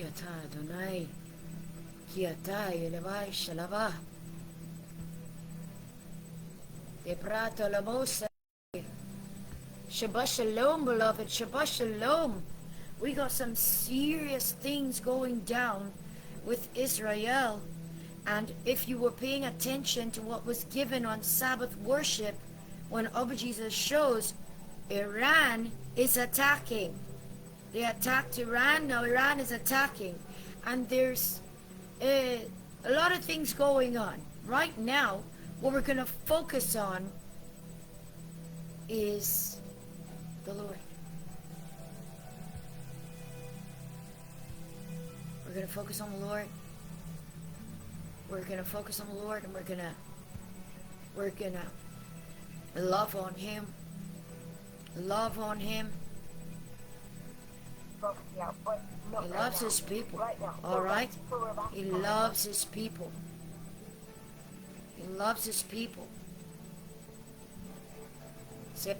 Kiata Adonai, Kiata Elevai Shalava, Deprata Lamosa. Shabbat Shalom, beloved, Shabbat Shalom. We got some serious things going down with Israel. And if you were paying attention to what was given on Sabbath worship, when Abba Jesus shows Iran is attacking. They attacked Iran, now Iran is attacking. And there's a lot of things going on. Right now, what we're going to focus on is the Lord. We're going to focus on the Lord. We're going to focus on the Lord, and we're going to love on Him. Love on Him. He loves His people. All right? He loves His people. He loves His people. If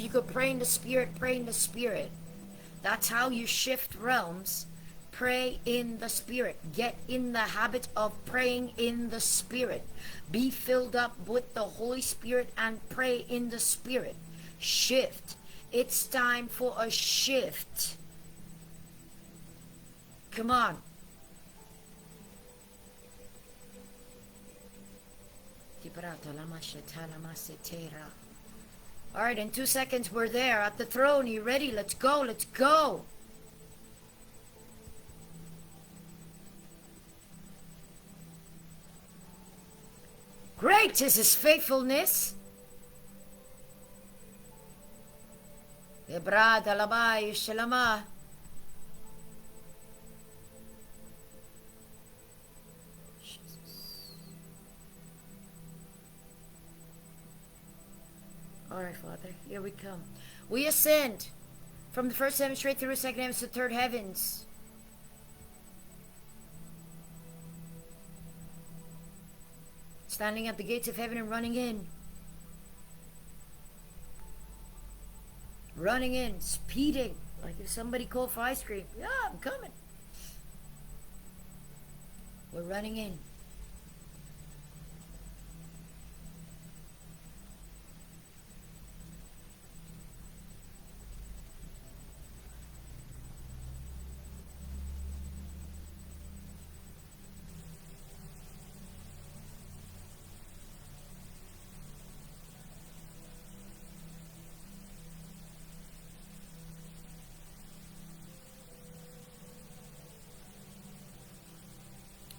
you could pray in the Spirit, pray in the Spirit. That's how you shift realms. Pray in the Spirit. Get in the habit of praying in the Spirit. Be filled up with the Holy Spirit and pray in the Spirit. Shift. It's time for a shift. Come on. All right, in 2 seconds we're there at the throne. Are you ready? Let's go. Let's go. Great is His faithfulness. All right, Father, here we come. We ascend from the first heaven straight through the second heavens to the third heavens. Standing at the gates of heaven and running in. Running in, speeding, like if somebody called for ice cream. Yeah, I'm coming. We're running in.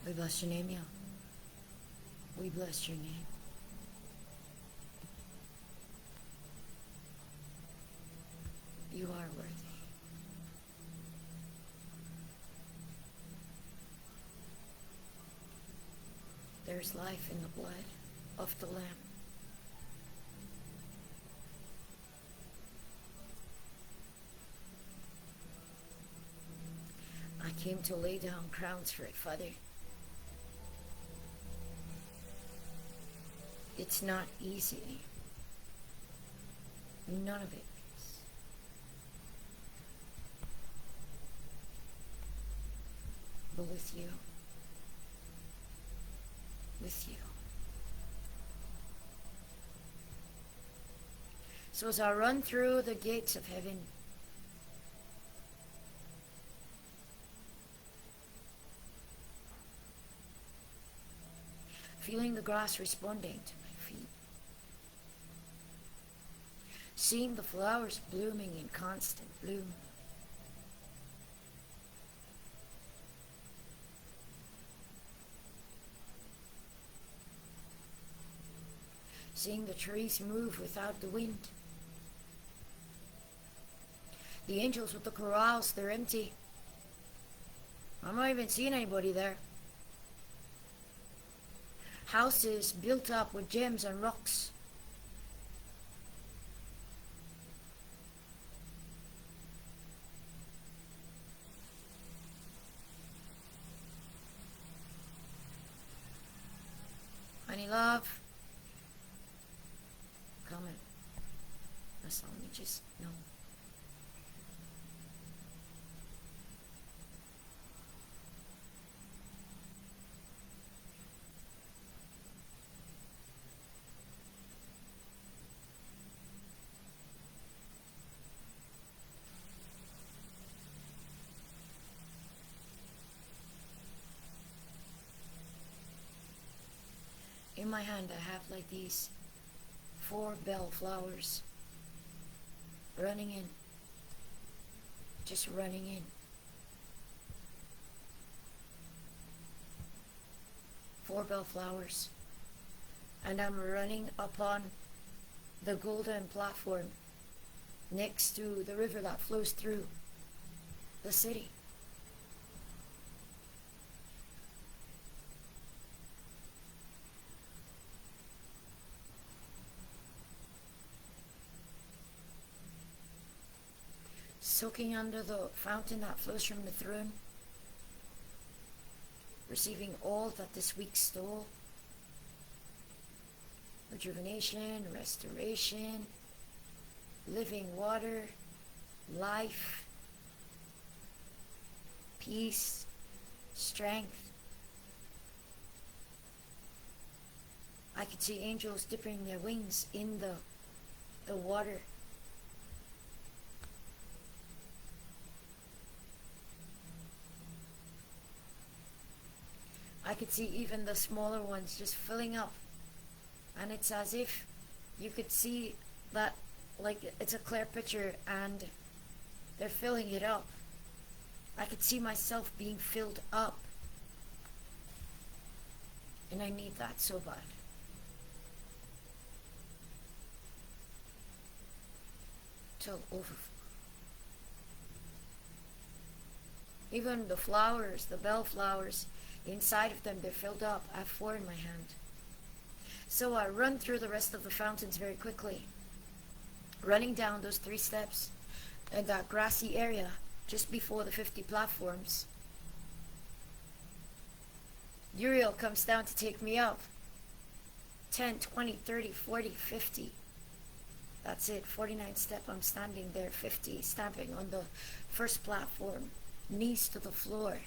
We bless your name, Yah. We bless your name. You are worthy. There's life in the blood of the Lamb. I came to lay down crowns for it, Father. It's not easy. None of it is. But with you. With you. So as I run through the gates of heaven, feeling the grass responding to my feet, seeing the flowers blooming in constant bloom, seeing the trees move without the wind, the angels with the chorals, they're empty. I'm not even seeing anybody there. Houses built up with gems and rocks. Honey love, come in. That's all, let me just know. hand I have like these 4 bell flowers running in, just running in. 4 bell flowers, and I'm running upon the golden platform next to the river that flows through the city. Soaking under the fountain that flows from the throne, receiving all that this week stole. Rejuvenation, restoration, living water, life, peace, strength. I could see angels dipping their wings in the water. I could see even the smaller ones just filling up. And it's as if you could see that, like it's a clear picture and they're filling it up. I could see myself being filled up. And I need that so bad. Till overflow. Even the flowers, the bell flowers, inside of them, they're filled up. I have 4 in my hand. So I run through the rest of the fountains very quickly, running down those 3 steps in that grassy area just before the 50 platforms. Uriel comes down to take me up. 10, 20, 30, 40, 50. That's it. 49th step, I'm standing there. 50, stamping on the first platform, knees to the floor.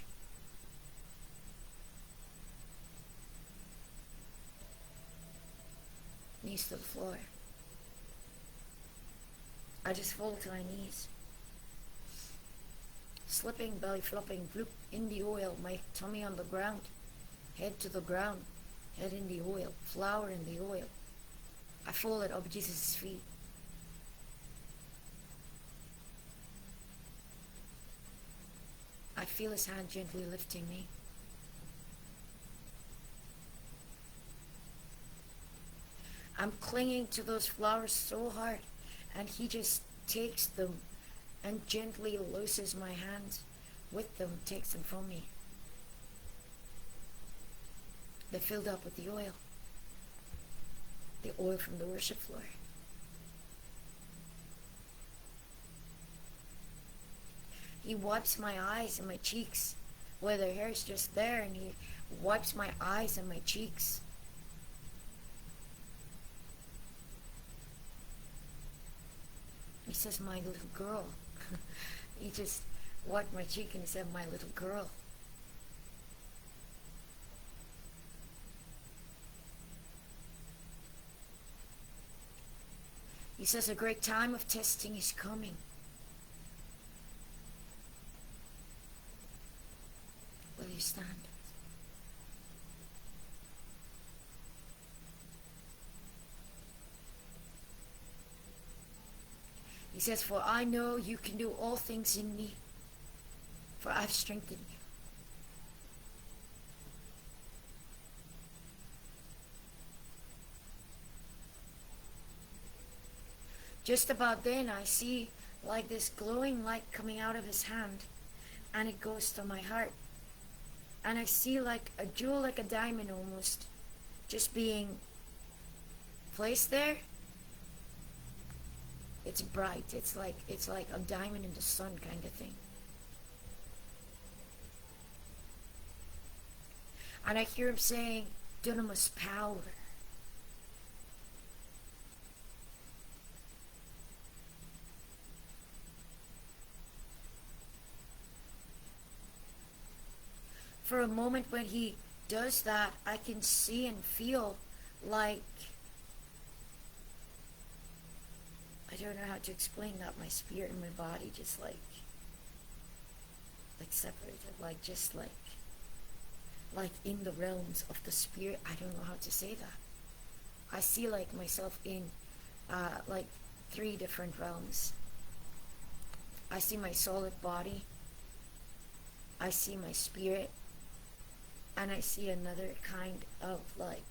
Knees to the floor. I just fall to my knees. Slipping, belly flopping, bloop in the oil, my tummy on the ground. Head to the ground, head in the oil, flower in the oil. I fall at Jesus' feet. I feel his hand gently lifting me. I'm clinging to those flowers so hard, and he just takes them and gently looses my hands with them, takes them from me. They're filled up with the oil from the worship floor. He wipes my eyes and my cheeks where the hair is just there, and he wipes my eyes and my cheeks. He says, my little girl. He just wiped my cheek and he said, my little girl. He says, a great time of testing is coming. Will you stand? He says, for I know you can do all things in me, for I've strengthened you. Just about then, I see like this glowing light coming out of his hand, and it goes to my heart. And I see like a jewel, like a diamond almost, just being placed there. It's bright. It's like a diamond in the sun kind of thing. And I hear him saying, dunamis power. For a moment when he does that, I can see and feel like, I don't know how to explain that, my spirit and my body just like separated, like in the realms of the spirit. I don't know how to say that. I see like myself in like 3 different realms. I see my solid body, I see my spirit, and I see another kind of like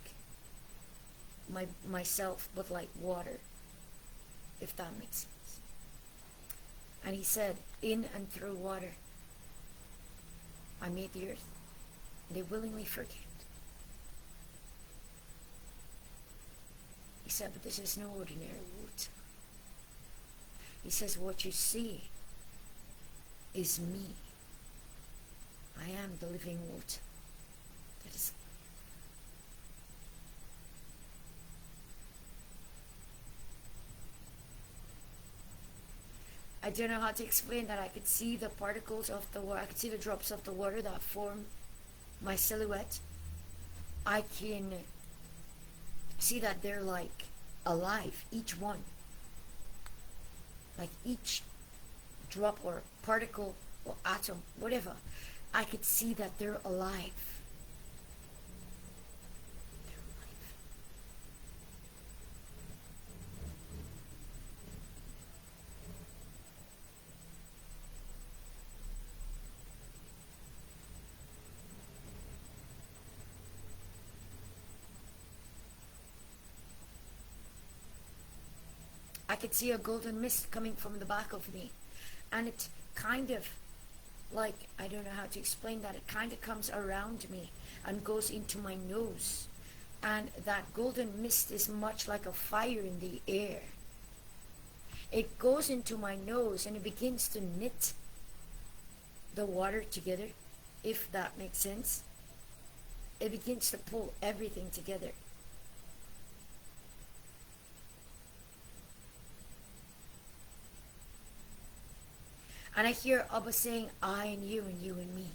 myself, but like water, if that makes sense. And he said, in and through water I made the earth. They willingly forget. He said, but this is no ordinary wood. He says, what you see is me. I am the living wood. That is. I don't know how to explain that. I could see the particles of the water. I could see the drops of the water that form my silhouette. I can see that they're like alive, each one. Like each drop or particle or atom, whatever. I could see that they're alive. I could see a golden mist coming from the back of me, and it kind of like, I don't know how to explain that, it kind of comes around me and goes into my nose, and that golden mist is much like a fire in the air. It goes into my nose and it begins to knit the water together, if that makes sense. It begins to pull everything together. And I hear Abba saying, I and you and me.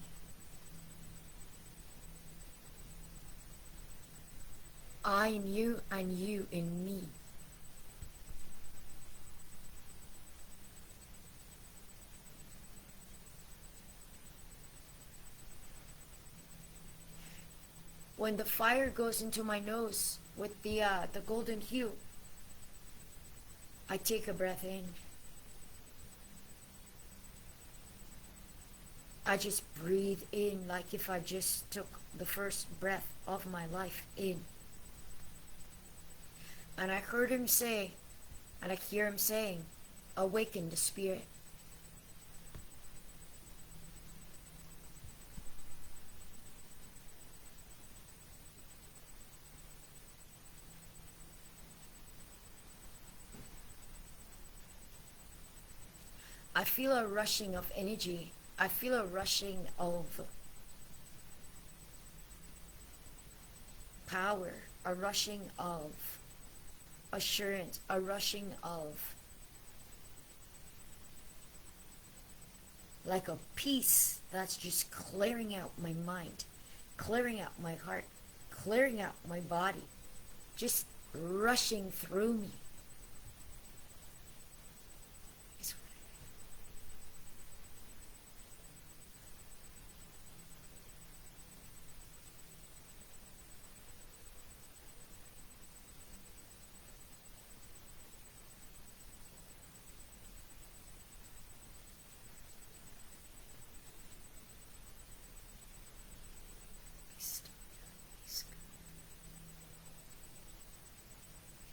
I and you and me. When the fire goes into my nose with the golden hue, I take a breath in. I just breathe in like if I just took the first breath of my life in. And I heard him say, and I hear him saying, awaken the spirit. I feel a rushing of energy. I feel a rushing of power, a rushing of assurance, a rushing of like a peace that's just clearing out my mind, clearing out my heart, clearing out my body, just rushing through me.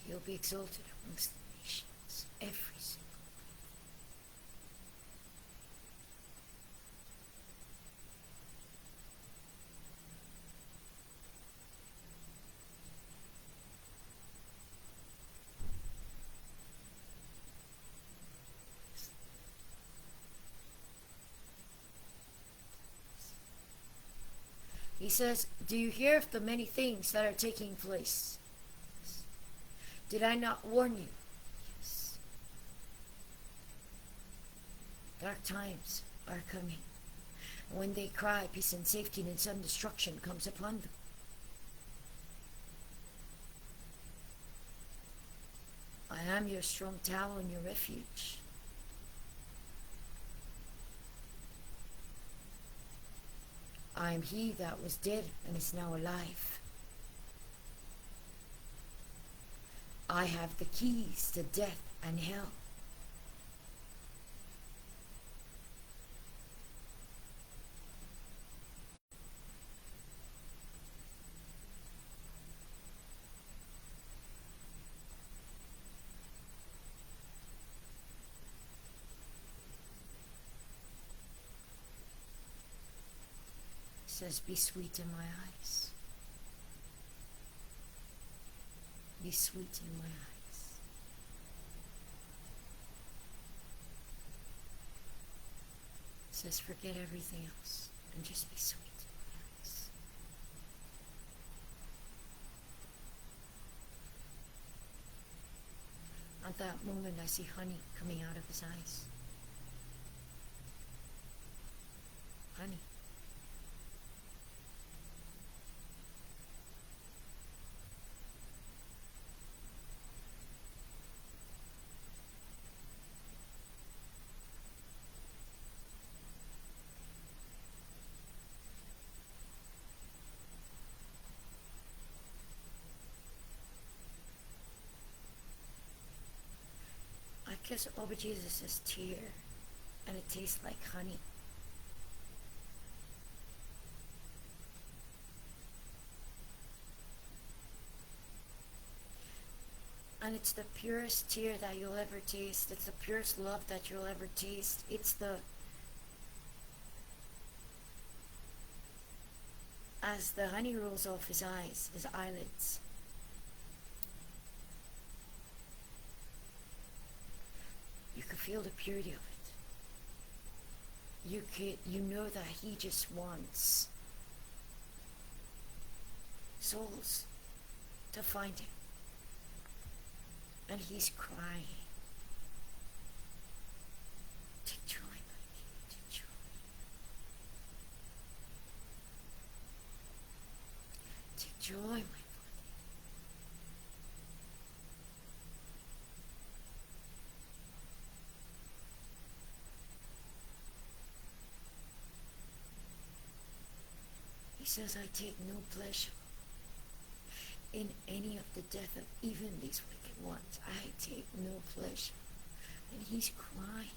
He'll be exalted amongst the nations, every single He says, do you hear of the many things that are taking place? Did I not warn you? Yes. Dark times are coming. When they cry, peace and safety, and sudden destruction comes upon them. I am your strong tower and your refuge. I am he that was dead and is now alive. I have the keys to death and hell. Says, be sweet in my eyes. Be sweet in my eyes. Says, forget everything else and just be sweet in my eyes. At that moment, I see honey coming out of his eyes. Honey. I kiss over Jesus' tear, and it tastes like honey. And it's the purest tear that you'll ever taste. It's the purest love that you'll ever taste. It's the... As the honey rolls off his eyes, his eyelids, you can feel the purity of it. You know that he just wants souls to find him. And he's crying. Take joy, my king, take joy. Take joy, my body. He says, I take no pleasure in any of the death of even these wicked ones. I take no pleasure. And he's crying.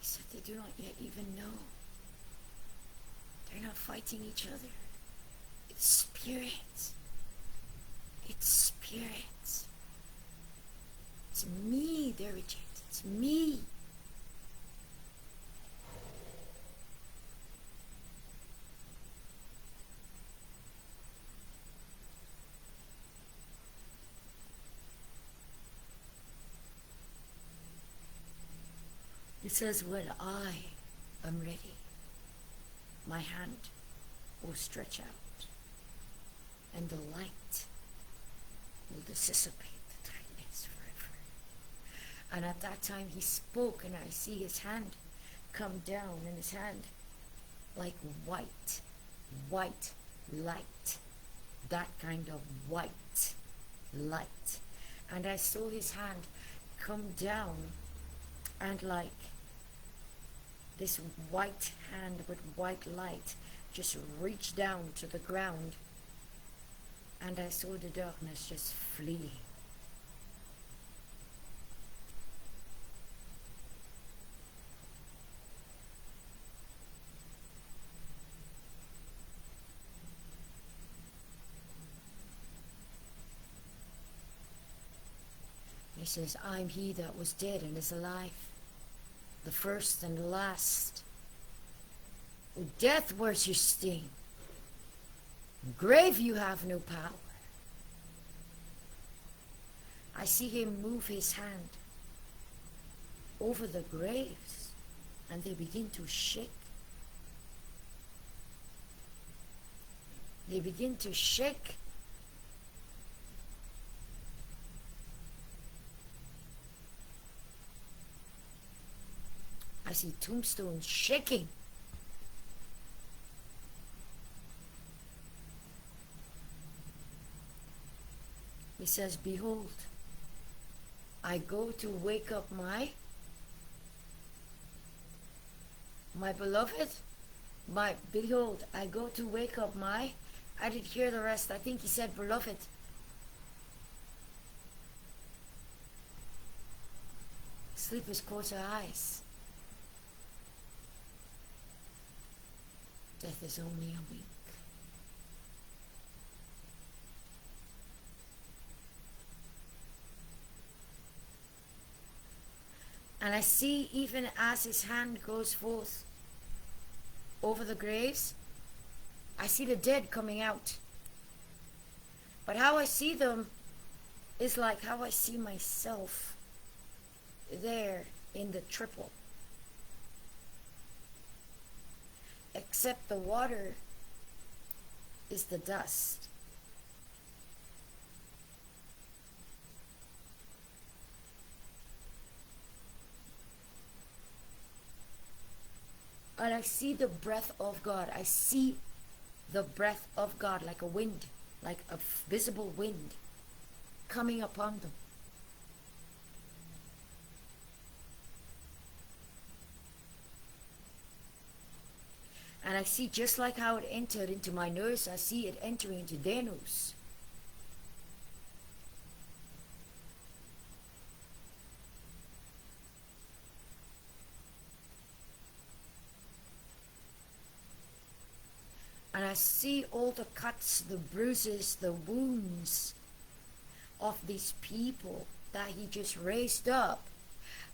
He said they do not yet even know. They're not fighting each other. It's spirit. It's spirit. It's me they reject. It's me. It says, when I am ready, my hand will stretch out, and the light will dissipate the darkness forever. And at that time he spoke, and I see his hand come down, and his hand like white light, that kind of white light. And I saw his hand come down, and like this white hand with white light just reached down to the ground, and I saw the darkness just flee. He says, I'm he that was dead and is alive, the first and the last. O death, where's your sting? Grave, you have no power. I see him move his hand over the graves, and they begin to shake. They begin to shake. I see tombstones shaking. He says, behold, I go to wake up my beloved. Behold, I go to wake up my, I didn't hear the rest. I think he said beloved. Sleep is close to eyes. Death is only a wink. And I see, even as his hand goes forth over the graves, I see the dead coming out. But how I see them is like how I see myself there in the triple. Except the water is the dust. And I see the breath of God. I see the breath of God like a wind, like a visible wind coming upon them. And I see, just like how it entered into my nose, I see it entering into their nose. And I see all the cuts, the bruises, the wounds of these people that he just raised up.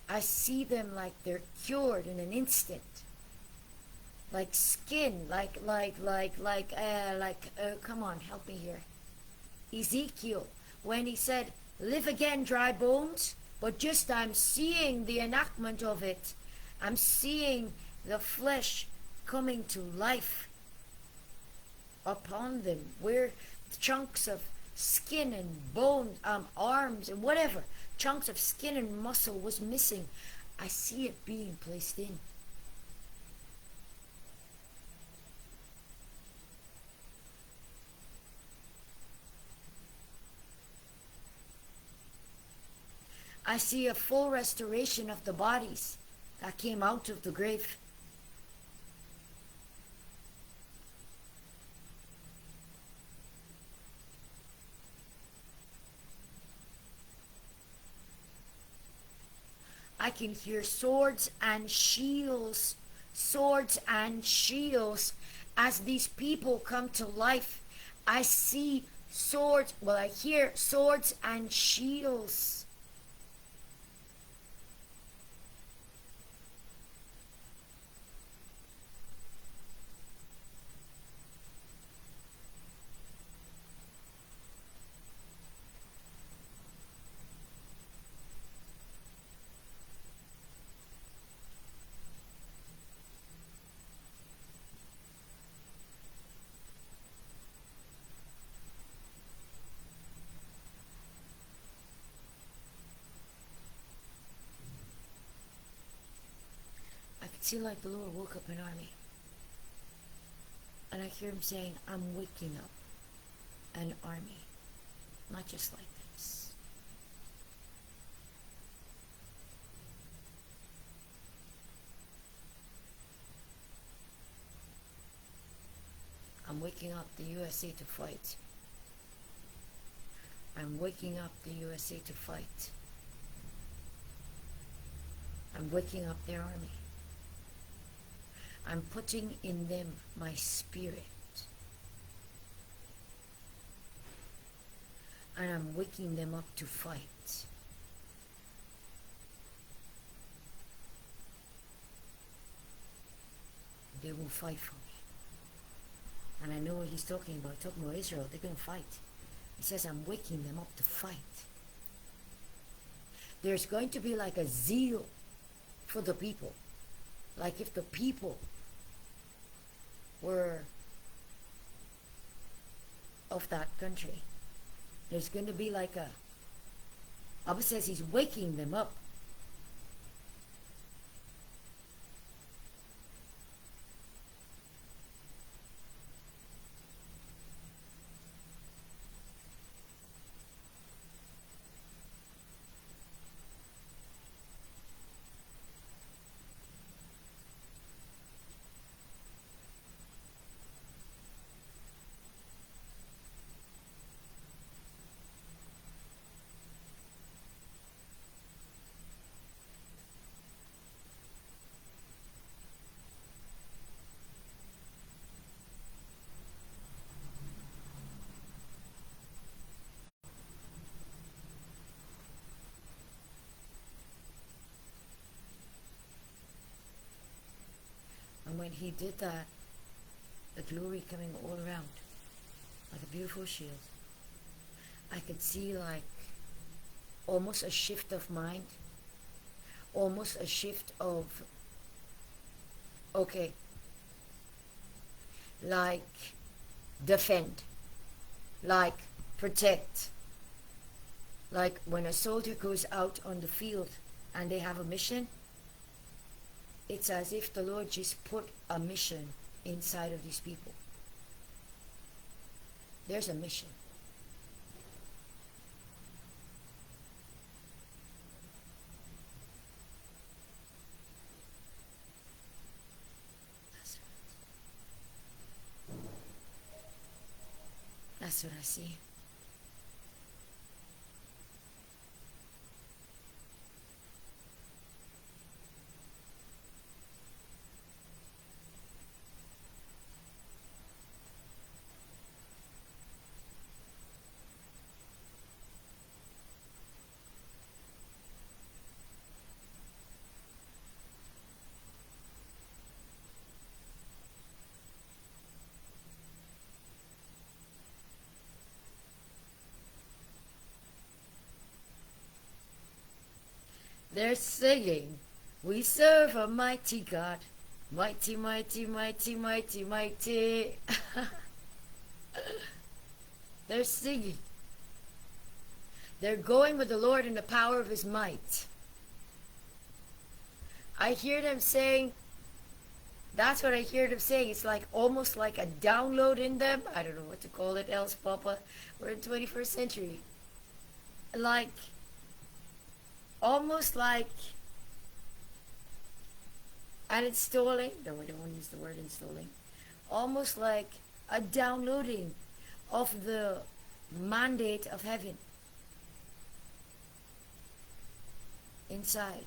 I see them like they're cured in an instant. Like skin, come on, help me here. Ezekiel, when he said, live again, dry bones, but just I'm seeing the enactment of it. I'm seeing the flesh coming to life upon them, where chunks of skin and bone, arms and whatever, chunks of skin and muscle was missing. I see it being placed in. I see a full restoration of the bodies that came out of the grave. I can hear swords and shields as these people come to life. I see swords, well, I hear swords and shields. I feel like the Lord woke up an army. And I hear him saying, I'm waking up an army. Not just like this. I'm waking up the USA to fight. I'm waking up the USA to fight. I'm waking up their army. I'm putting in them my spirit. And I'm waking them up to fight. They will fight for me. And I know what he's talking about. He's talking about Israel. They're going to fight. He says, I'm waking them up to fight. There's going to be like a zeal for the people. Like if the people were of that country. There's going to be like a, Abba says he's waking them up. when he did that, the glory coming all around, like a beautiful shield, I could see like almost a shift of mind, almost a shift of, okay, like defend, like protect. Like when a soldier goes out on the field and they have a mission, it's as if the Lord just put a mission inside of these people. There's a mission. That's what I see. They're singing, we serve a mighty God. Mighty, mighty, mighty, mighty, mighty. They're singing. They're going with the Lord in the power of his might. I hear them saying, that's what I hear them saying. It's like almost like a download in them. I don't know what to call it else, Papa. We're in 21st century. Like, almost like an installing. No, we don't want to use the word installing. Almost like a downloading of the mandate of heaven inside.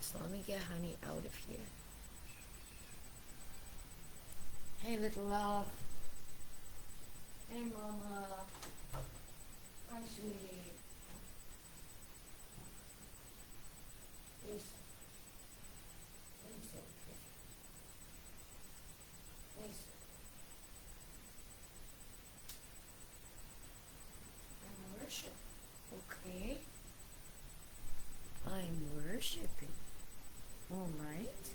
So let me get Honey out of here. Hey, little love. Hey, Mama. Hi, sweetie. Listen. Listen. Listen. I'm worshiping. Okay. I'm worshiping. All right.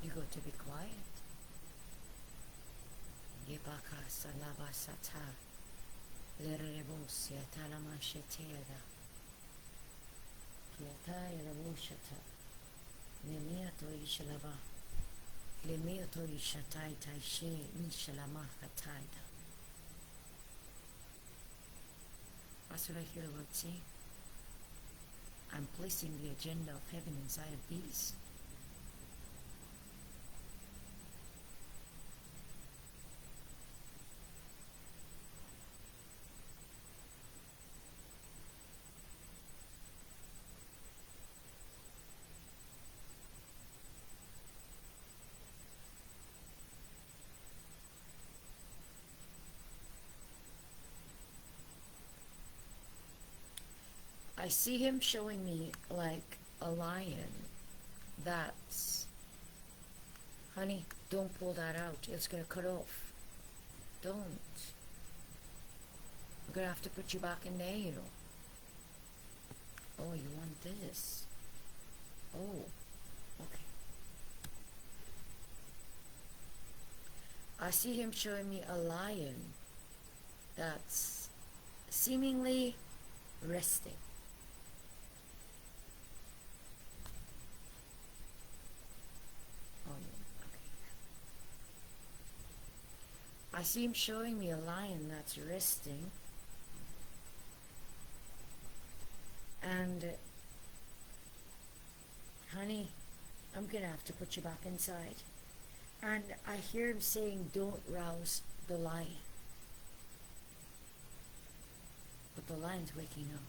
You got to be quiet. Yebaka salaba sata. Lerebosia talamashetela. Kiata yelamushata. Nemiato ishalava. Lemiato ishatai taishe inshalama kataida. That's what I hear the Lord say. I'm placing the agenda of heaven inside of these. I see him showing me like a lion that's, honey, don't pull that out. It's going to cut off. Don't. I'm going to have to put you back in there, you know. Oh, you want this? Oh, okay. I see him showing me a lion that's seemingly resting. I see him showing me a lion that's resting, and honey, I'm gonna have to put you back inside. And I hear him saying, don't rouse the lion. But the lion's waking up.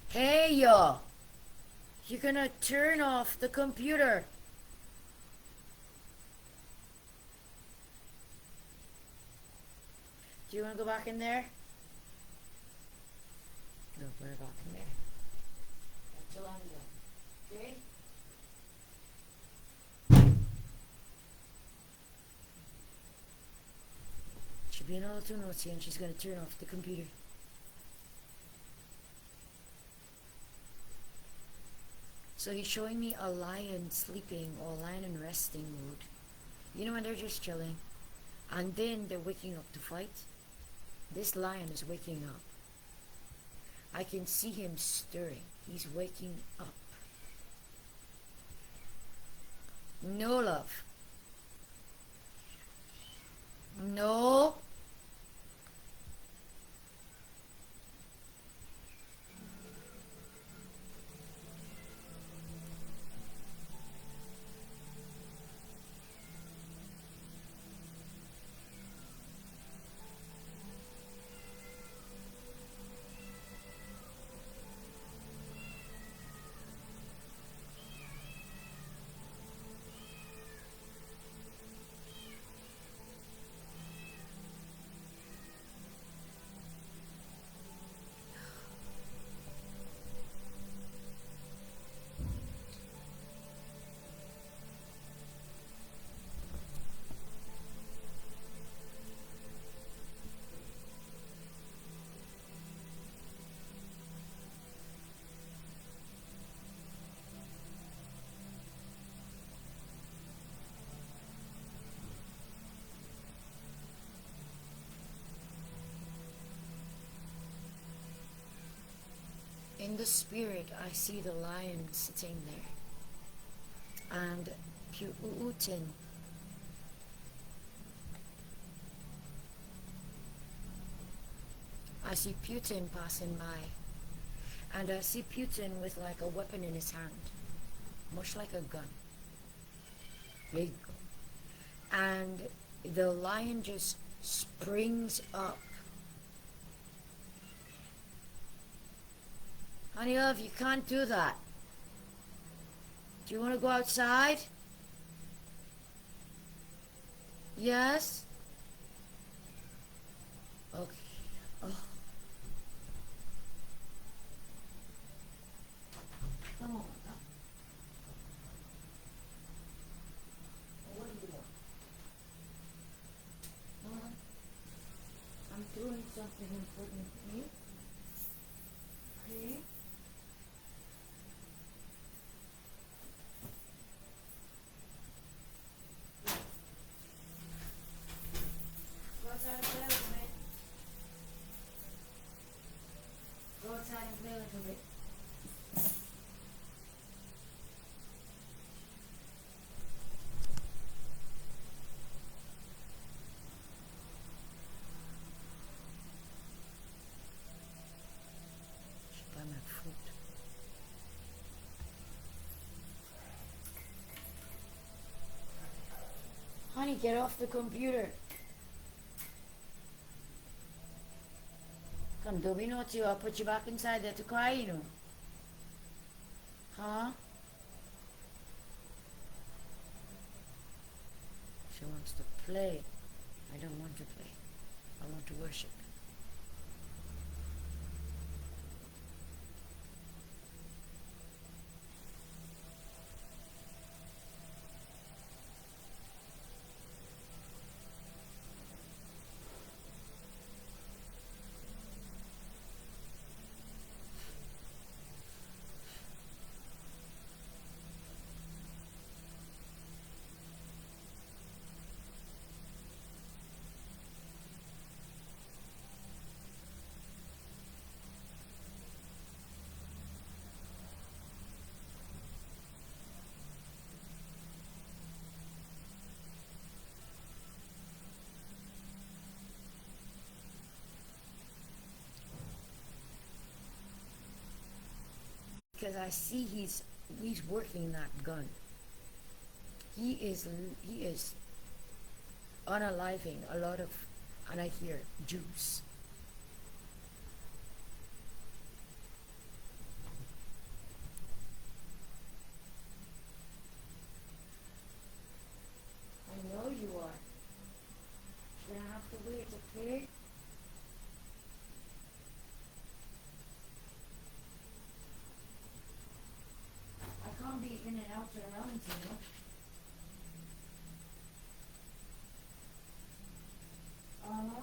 Hey, y'all! You're gonna turn off the computer. Do you wanna go back in there? No, put it back in there. That's a long one. Okay? She'll be in a little naughty and she's going to turn off the computer. So he's showing me a lion sleeping or a lion in resting mode. You know when they're just chilling and then they're waking up to fight? This lion is waking up. I can see him stirring. He's waking up. No, love. No. In the spirit, I see the lion sitting there. And Putin. I see Putin passing by. And I see Putin with like a weapon in his hand. Much like a gun. Big gun. And the lion just springs up. Honey love, you can't do that. Do you want to go outside? Yes? Okay. Oh. Come on. What do you want? I'm doing something important for you. Okay? Go outside and play a little bit. Should buy my food. Honey, get off the computer. Come, don't be naughty, I'll put you back inside there to cry, you know. Huh? She wants to play. I don't want to play. I want to worship. Because I see he's working that gun. He is unaliving a lot of, and I hear juice. I know you are. You're gonna have to wait, okay? in and out around, you know. Uh-huh.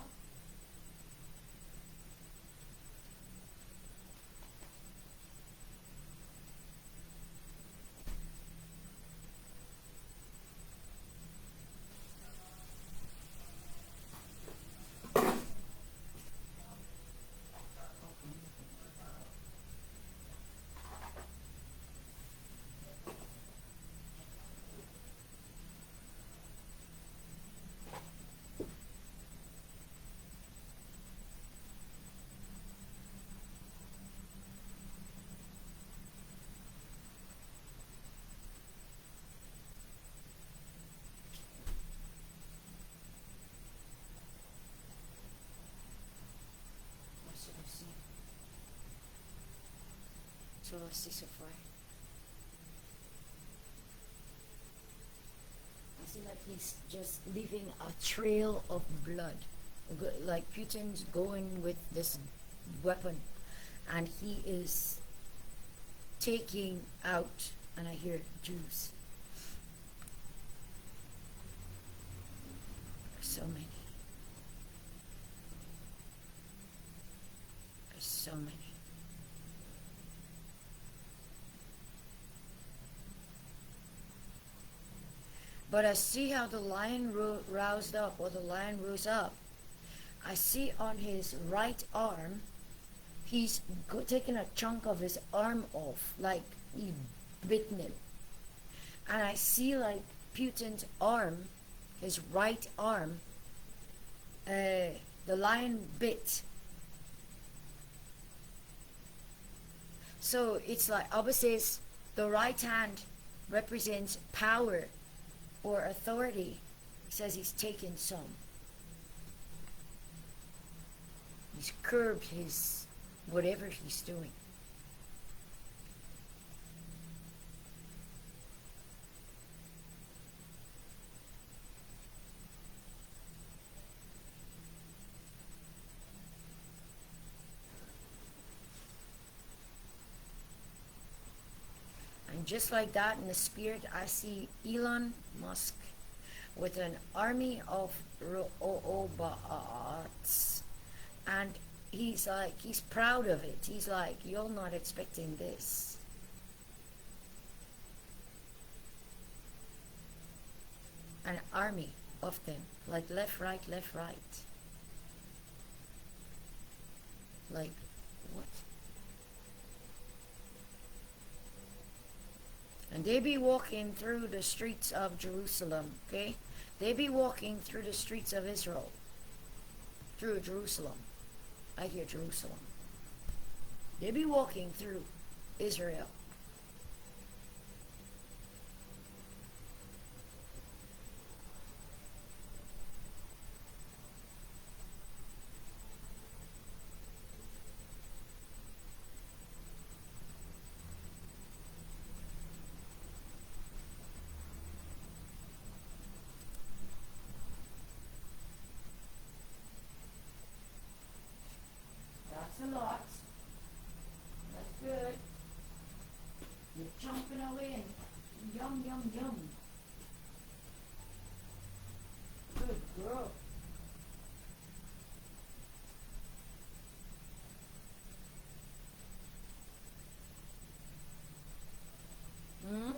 What should I see? So let's see so far. I see like he's just leaving a trail of blood. Like Putin's going with this weapon and he is taking out, and I hear Jews. There's so many. There's so many. But I see how the lion roused up, or the lion rose up. I see on his right arm, he's taken a chunk of his arm off, like he bitten him. And I see like Putin's arm, his right arm, the lion bit. So it's like Abba says the right hand represents power or authority. He says he's taken some. He's curbed his whatever he's doing. And just like that in the spirit, I see Elon Musk with an army of robots, and he's like, he's proud of it. He's like, you're not expecting this. An army of them, like left, right, left, right. Like, what? And they be walking through the streets of Jerusalem, okay? They be walking through the streets of Israel, through Jerusalem. I hear Jerusalem. They be walking through Israel. That's a lot. That's good. You're jumping away and yum, yum, yum. Good girl. Hmm?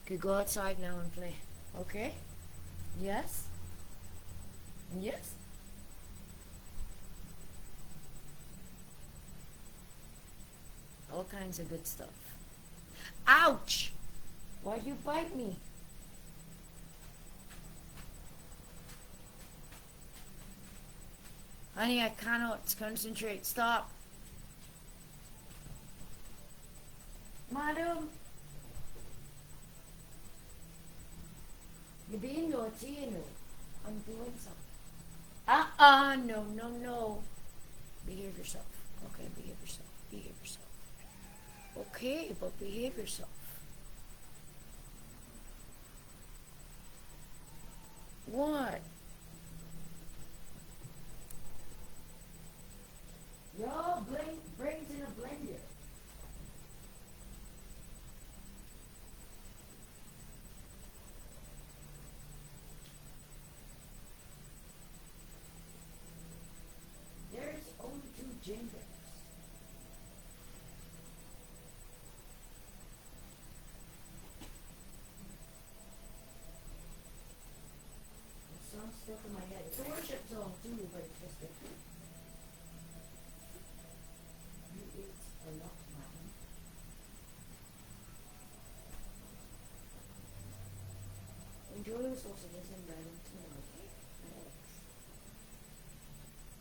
Could go outside now and play. Okay? Yes? Yes? All kinds of good stuff. Ouch! Why'd you bite me? Honey, I cannot concentrate. Stop. Madam? You're being naughty, you know. I'm doing something. No, no, no. Behave yourself. Okay, behave yourself. Behave yourself. Okay, but behave yourself. What? Your brains in a blender.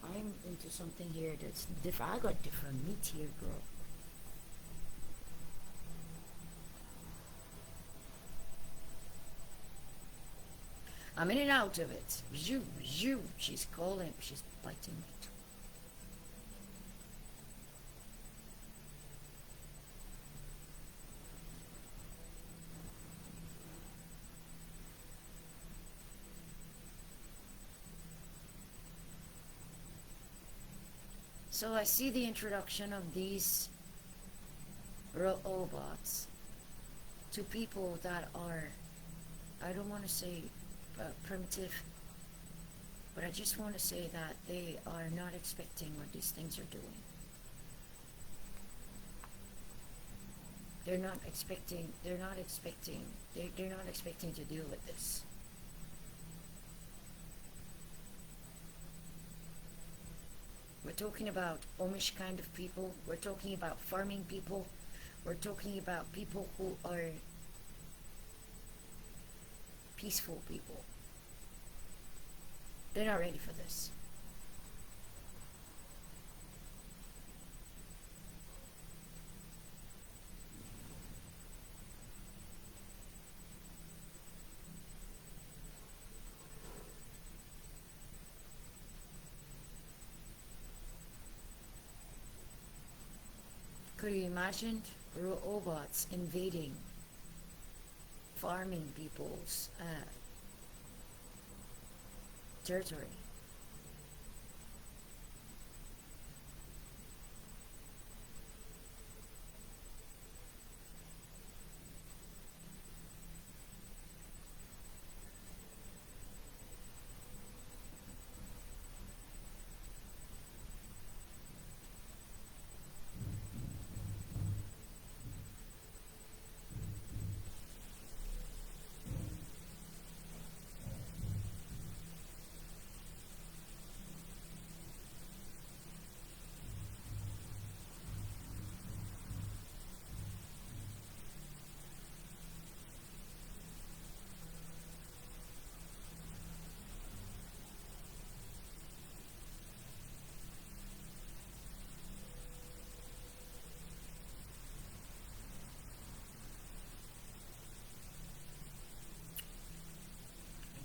I'm into something here that's different. I got different meat here, girl. I'm in and out of it. She's calling. She's biting me too. So I see the introduction of these robots to people that are, I don't want to say primitive, but I just want to say that they are not expecting what these things are doing. They're not expecting to deal with this. We're talking about Amish kind of people. We're talking about farming people. We're talking about people who are peaceful people. They're not ready for this. Could you imagine robots invading farming people's territory?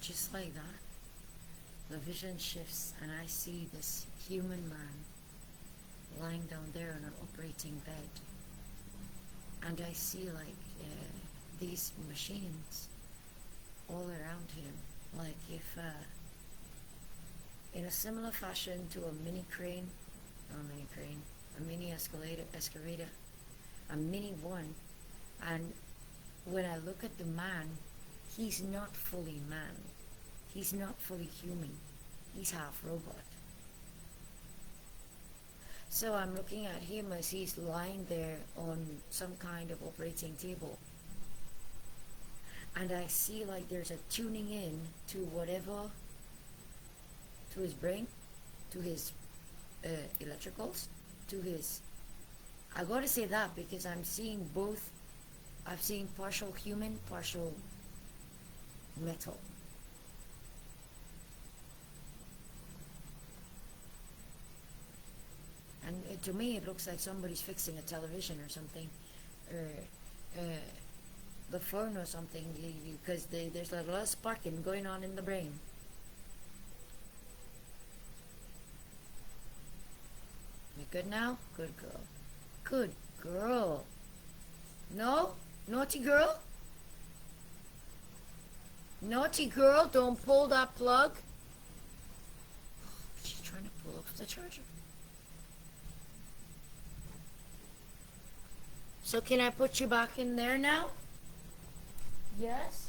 Just like that, the vision shifts and I see this human man lying down there on an operating bed, and I see like these machines all around him, like if in a similar fashion to a mini crane, a mini excavator, a mini one. And when I look at the man, he's not fully man. He's not fully human. He's half robot. So I'm looking at him as he's lying there on some kind of operating table. And I see like there's a tuning in to whatever, to his brain, to his electricals, to his... I gotta say that because I'm seeing both. I've seen partial human, partial metal. And to me it looks like somebody's fixing a television or something, or the phone or something, because there's a lot of sparking going on in the brain. You good now? Good girl. Good girl. No? Naughty girl? Naughty girl, don't pull that plug. She's trying to pull up the charger. So can I put you back in there now? Yes?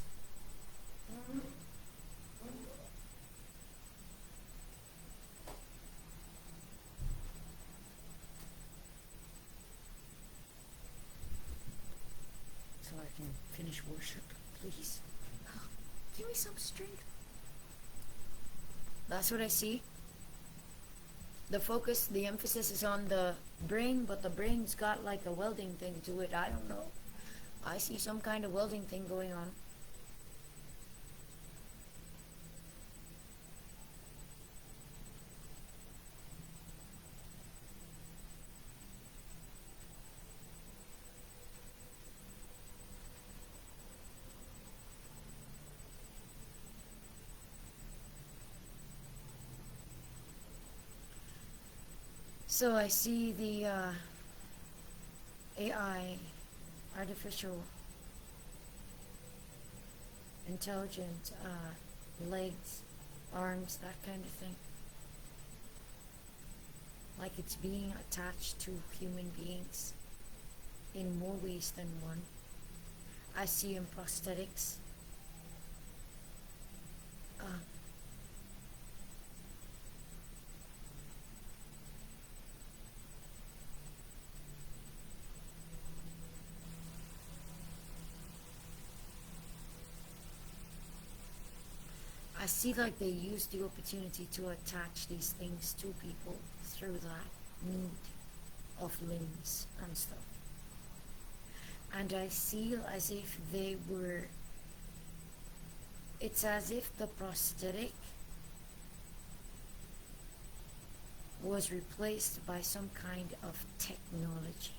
So I can finish worship, please. Give me some strength. That's what I see. The focus, the emphasis is on the brain, but the brain's got like a welding thing to it. I don't know. I see some kind of welding thing going on. So I see the AI, artificial intelligent legs, arms, that kind of thing. Like it's being attached to human beings in more ways than one. I see in prosthetics. I see like they use the opportunity to attach these things to people through that need of limbs and stuff. And I feel as if they were, it's as if the prosthetic was replaced by some kind of technology.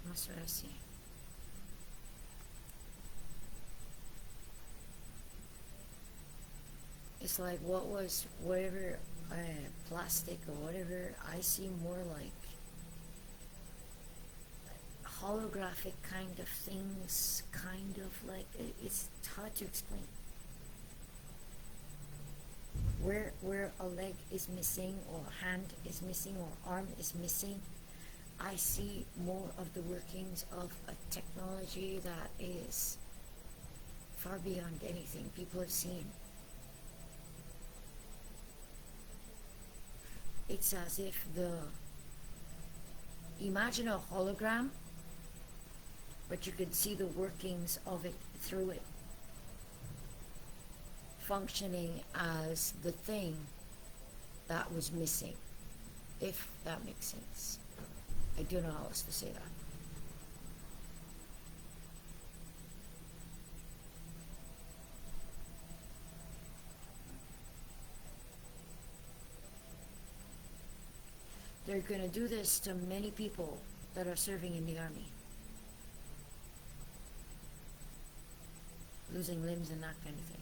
That's what I see. It's like whatever plastic or whatever, I see more like holographic kind of things, kind of like, it's hard to explain. Where a leg is missing, or hand is missing, or arm is missing, I see more of the workings of a technology that is far beyond anything people have seen. It's as if imagine a hologram, but you could see the workings of it through it, functioning as the thing that was missing, if that makes sense. I don't know how else to say that. They're going to do this to many people that are serving in the army, losing limbs and that kind of thing.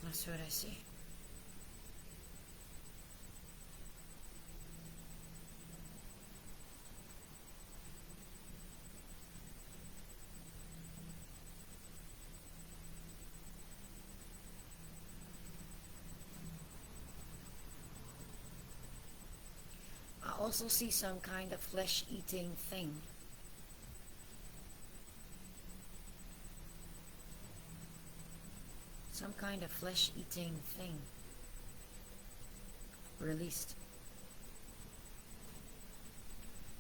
That's what I see. I also see some kind of flesh-eating thing. Some kind of flesh-eating thing released.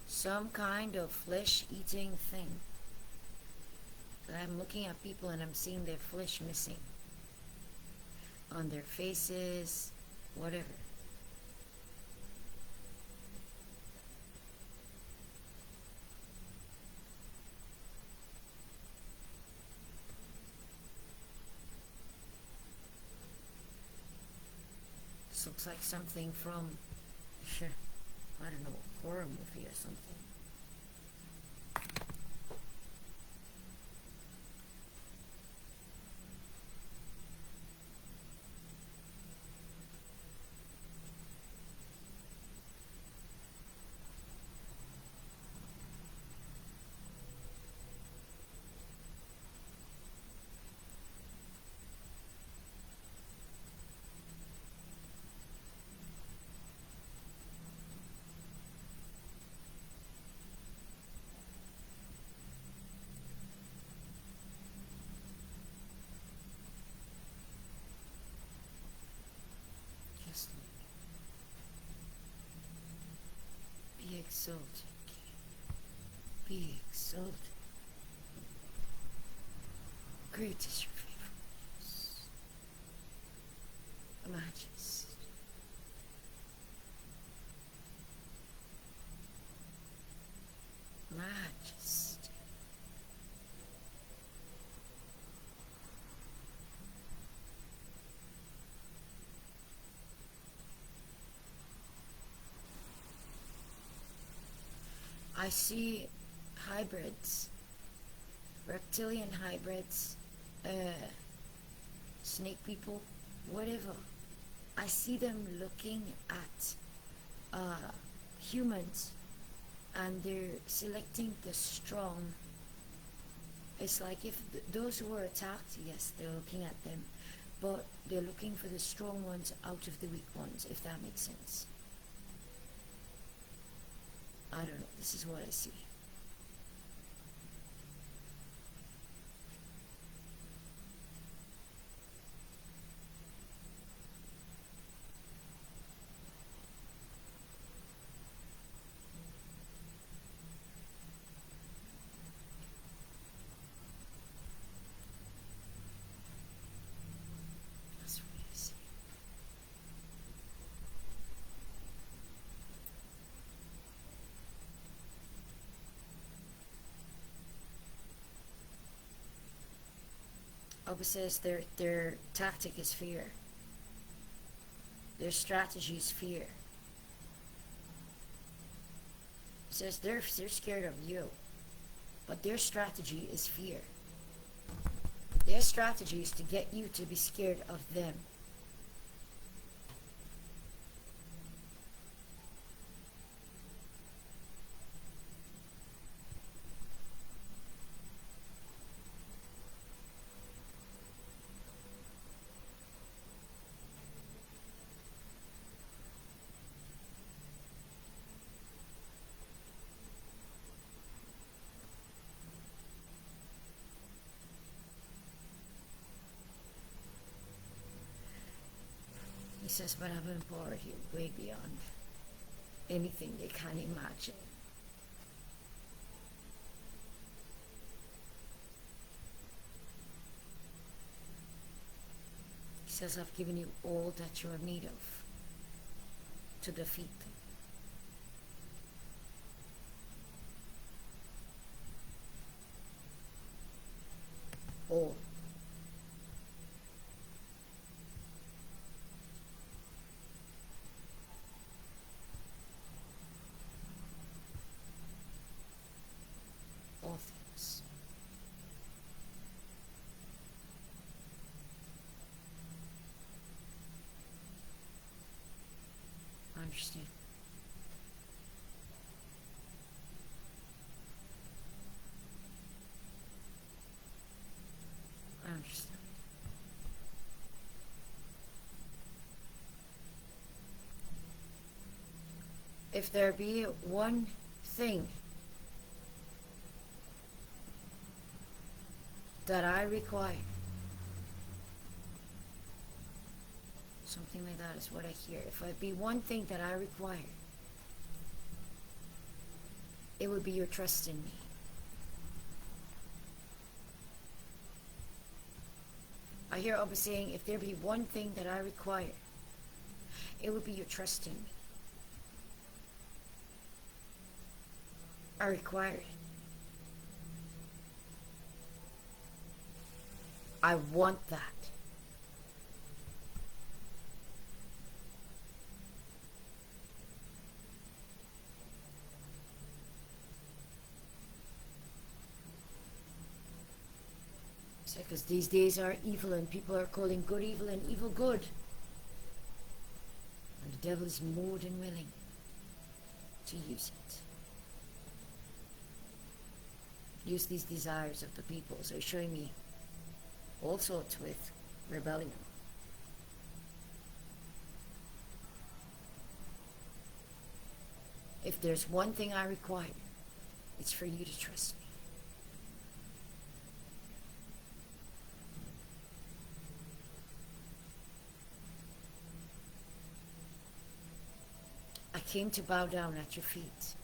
Some kind of flesh-eating thing. I'm looking at people and I'm seeing their flesh missing on their faces, whatever. This looks like something from, I don't know, a horror movie or something. exalted King. Be exalted. Great is your faithfulness. Majesty. Majesty. I see hybrids, reptilian hybrids, snake people, whatever. I see them looking at humans, and they're selecting the strong. It's like if those who are attacked, yes, they're looking at them, but they're looking for the strong ones out of the weak ones, if that makes sense. I don't know, this is what I see. That's what I see. Oba says their tactic is fear. Their strategy is fear. Says they're scared of you, but their strategy is fear. Their strategy is to get you to be scared of them. He says, but I've empowered you way beyond anything they can imagine. He says, I've given you all that you are in need of to defeat them. All. All things. I understand. I understand. If there be one thing that I require, something like that is what I hear. If there be one thing that I require, it would be your trust in me. I hear Oba saying, if there be one thing that I require, it would be your trust in me. I require it. I want that. Because these days are evil, and people are calling good evil and evil good. And the devil is more than willing to use it. Use these desires of the people. So he's showing me all sorts with rebellion. If there's one thing I require, it's for you to trust me. I came to bow down at your feet.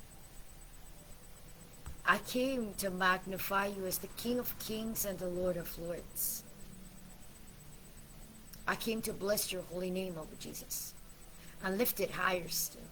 I came to magnify you as the King of Kings and the Lord of Lords. I came to bless your holy name, O Jesus, and lift it higher still.